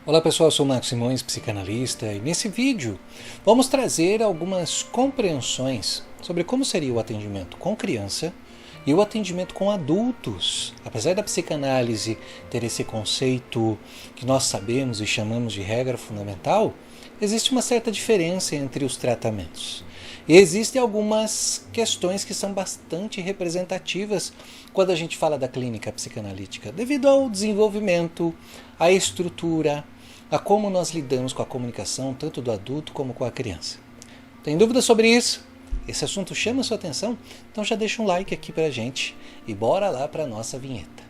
Olá pessoal, eu sou o Marcos Simões, psicanalista, e nesse vídeo vamos trazer algumas compreensões sobre como seria o atendimento com criança e o atendimento com adultos. Apesar da psicanálise ter esse conceito que nós sabemos e chamamos de regra fundamental, existe uma certa diferença entre os tratamentos. E existem algumas questões que são bastante representativas quando a gente fala da clínica psicanalítica, devido ao desenvolvimento, à estrutura, a como nós lidamos com a comunicação, tanto do adulto como com a criança. Tem dúvida sobre isso? Esse assunto chama a sua atenção? Então já deixa um like aqui pra gente e bora lá pra nossa vinheta.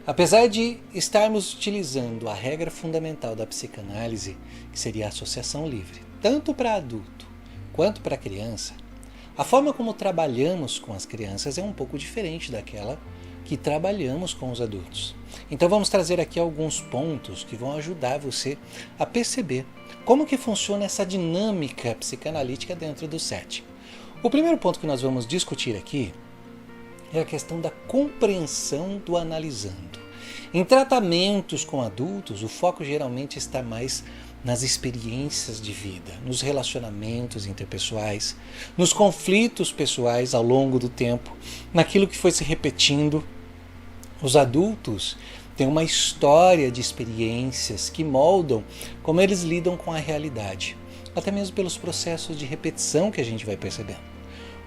Apesar de estarmos utilizando a regra fundamental da psicanálise, que seria a associação livre, tanto para adulto quanto para criança, a forma como trabalhamos com as crianças é um pouco diferente daquela que trabalhamos com os adultos. Então vamos trazer aqui alguns pontos que vão ajudar você a perceber como que funciona essa dinâmica psicanalítica dentro do setting. O primeiro ponto que nós vamos discutir aqui é a questão da compreensão do analisando. Em tratamentos com adultos, o foco geralmente está mais nas experiências de vida, nos relacionamentos interpessoais, nos conflitos pessoais ao longo do tempo, naquilo que foi se repetindo. Os adultos têm uma história de experiências que moldam como eles lidam com a realidade, até mesmo pelos processos de repetição que a gente vai percebendo.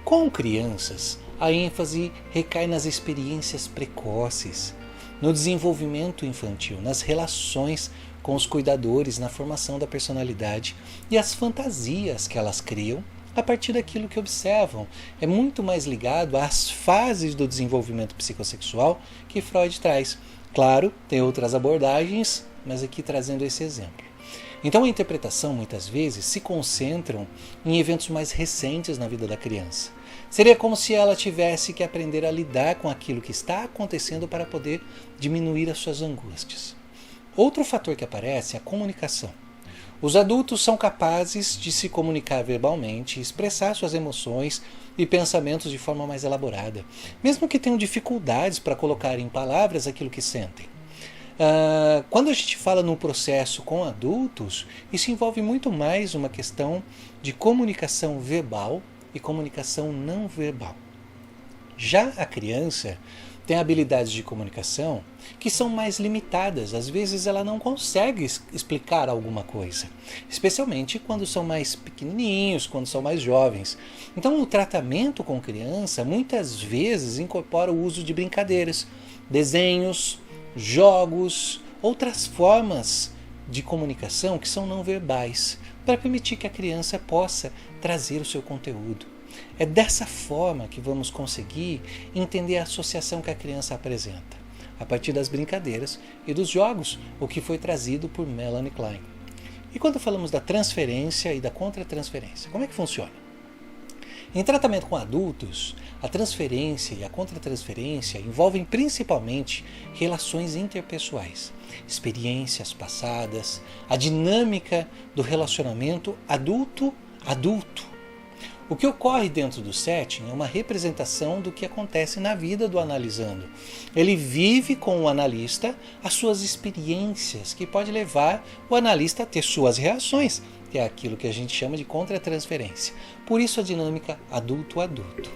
Com crianças, a ênfase recai nas experiências precoces, no desenvolvimento infantil, nas relações com os cuidadores, na formação da personalidade e as fantasias que elas criam a partir daquilo que observam. É muito mais ligado às fases do desenvolvimento psicossexual que Freud traz. Claro, tem outras abordagens, mas aqui trazendo esse exemplo. Então a interpretação, muitas vezes, se concentram em eventos mais recentes na vida da criança. Seria como se ela tivesse que aprender a lidar com aquilo que está acontecendo para poder diminuir as suas angústias. Outro fator que aparece é a comunicação. Os adultos são capazes de se comunicar verbalmente, expressar suas emoções e pensamentos de forma mais elaborada, mesmo que tenham dificuldades para colocar em palavras aquilo que sentem. Quando a gente fala no processo com adultos, isso envolve muito mais uma questão de comunicação verbal e comunicação não verbal. Já a criança tem habilidades de comunicação que são mais limitadas. Às vezes ela não consegue explicar alguma coisa, especialmente quando são mais pequenininhos, quando são mais jovens. Então o tratamento com criança muitas vezes incorpora o uso de brincadeiras, desenhos, jogos, outras formas de comunicação que são não verbais, para permitir que a criança possa trazer o seu conteúdo. É dessa forma que vamos conseguir entender a associação que a criança apresenta, a partir das brincadeiras e dos jogos, o que foi trazido por Melanie Klein. E quando falamos da transferência e da contratransferência, como é que funciona? Em tratamento com adultos, a transferência e a contratransferência envolvem principalmente relações interpessoais, experiências passadas, a dinâmica do relacionamento adulto-adulto. O que ocorre dentro do setting é uma representação do que acontece na vida do analisando. Ele vive com o analista as suas experiências, que pode levar o analista a ter suas reações, que é aquilo que a gente chama de contratransferência. Por isso a dinâmica adulto-adulto.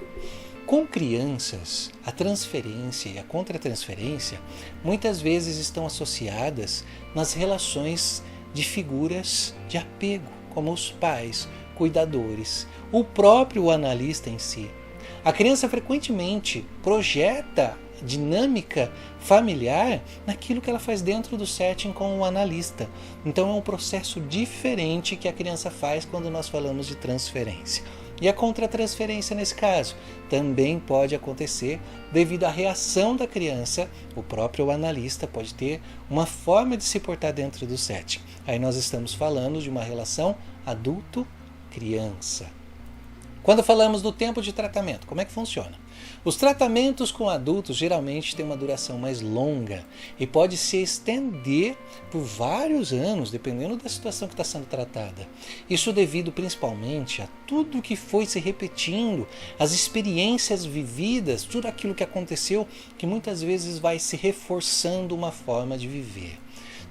Com crianças, a transferência e a contratransferência muitas vezes estão associadas nas relações de figuras de apego, como os pais, cuidadores, o próprio analista em si. A criança frequentemente projeta dinâmica familiar naquilo que ela faz dentro do setting com o analista. Então é um processo diferente que a criança faz quando nós falamos de transferência. E a contratransferência nesse caso também pode acontecer devido à reação da criança. O próprio analista pode ter uma forma de se portar dentro do setting. Aí nós estamos falando de uma relação adulto-criança. Quando falamos do tempo de tratamento, como é que funciona? Os tratamentos com adultos geralmente têm uma duração mais longa e pode se estender por vários anos, dependendo da situação que está sendo tratada. Isso devido principalmente a tudo que foi se repetindo, as experiências vividas, tudo aquilo que aconteceu, que muitas vezes vai se reforçando uma forma de viver.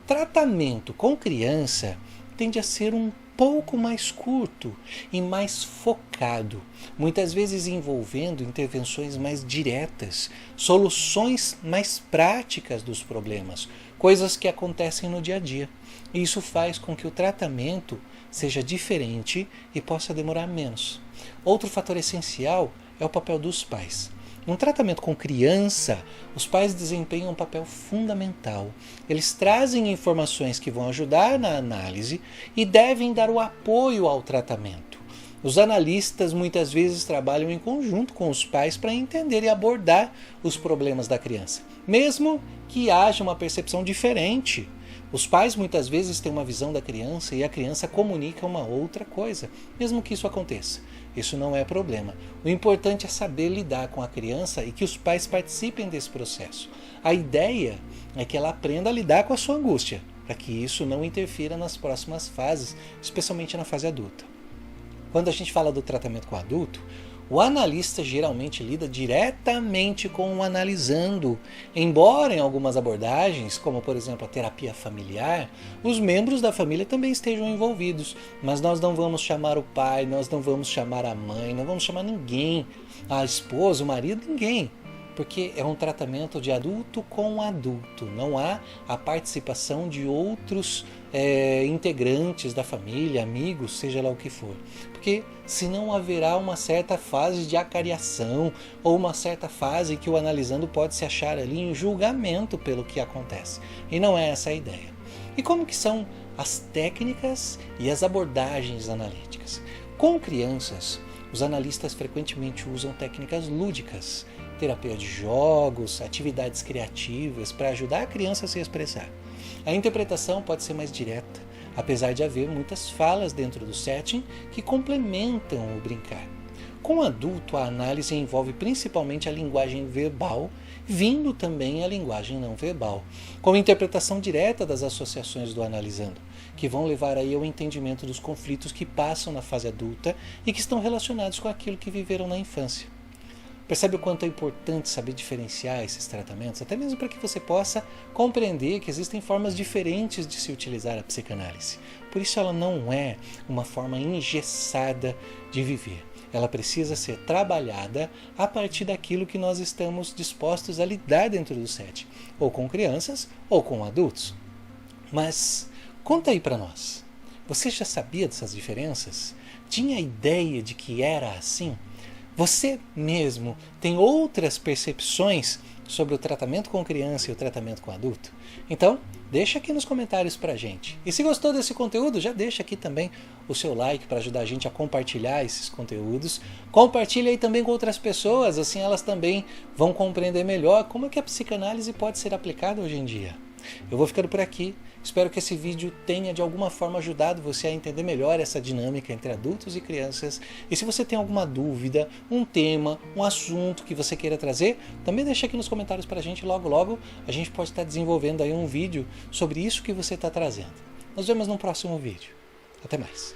Tratamento com criança tende a ser um pouco mais curto e mais focado, muitas vezes envolvendo intervenções mais diretas, soluções mais práticas dos problemas, coisas que acontecem no dia a dia. E isso faz com que o tratamento seja diferente e possa demorar menos. Outro fator essencial é o papel dos pais. No tratamento com criança, os pais desempenham um papel fundamental. Eles trazem informações que vão ajudar na análise e devem dar o apoio ao tratamento. Os analistas muitas vezes trabalham em conjunto com os pais para entender e abordar os problemas da criança, mesmo que haja uma percepção diferente. Os pais muitas vezes têm uma visão da criança e a criança comunica uma outra coisa, mesmo que isso aconteça. Isso não é problema. O importante é saber lidar com a criança e que os pais participem desse processo. A ideia é que ela aprenda a lidar com a sua angústia, para que isso não interfira nas próximas fases, especialmente na fase adulta. Quando a gente fala do tratamento com adulto, o analista geralmente lida diretamente com o analisando, embora em algumas abordagens, como por exemplo a terapia familiar, os membros da família também estejam envolvidos, mas nós não vamos chamar o pai, nós não vamos chamar a mãe, não vamos chamar ninguém, a esposa, o marido, ninguém, porque é um tratamento de adulto com adulto, não há a participação de outros integrantes da família, amigos, seja lá o que for, porque senão haverá uma certa fase de acariação ou uma certa fase que o analisando pode se achar ali em julgamento pelo que acontece, e não é essa a ideia. E como que são as técnicas e as abordagens analíticas? Com crianças, os analistas frequentemente usam técnicas lúdicas, terapia de jogos, atividades criativas para ajudar a criança a se expressar. A interpretação pode ser mais direta, apesar de haver muitas falas dentro do setting que complementam o brincar. Com o adulto, a análise envolve principalmente a linguagem verbal, vindo também a linguagem não verbal, com interpretação direta das associações do analisando, que vão levar aí ao entendimento dos conflitos que passam na fase adulta e que estão relacionados com aquilo que viveram na infância. Percebe o quanto é importante saber diferenciar esses tratamentos, até mesmo para que você possa compreender que existem formas diferentes de se utilizar a psicanálise. Por isso ela não é uma forma engessada de viver. Ela precisa ser trabalhada a partir daquilo que nós estamos dispostos a lidar dentro do setting, ou com crianças ou com adultos. Mas conta aí para nós, você já sabia dessas diferenças? Tinha ideia de que era assim? Você mesmo tem outras percepções sobre o tratamento com criança e o tratamento com adulto? Então, deixa aqui nos comentários pra gente. E se gostou desse conteúdo, já deixa aqui também o seu like para ajudar a gente a compartilhar esses conteúdos. Compartilha aí também com outras pessoas, assim elas também vão compreender melhor como é que a psicanálise pode ser aplicada hoje em dia. Eu vou ficando por aqui. Espero que esse vídeo tenha de alguma forma ajudado você a entender melhor essa dinâmica entre adultos e crianças. E se você tem alguma dúvida, um tema, um assunto que você queira trazer, também deixa aqui nos comentários para a gente. Logo a gente pode estar desenvolvendo aí um vídeo sobre isso que você está trazendo. Nos vemos no próximo vídeo. Até mais.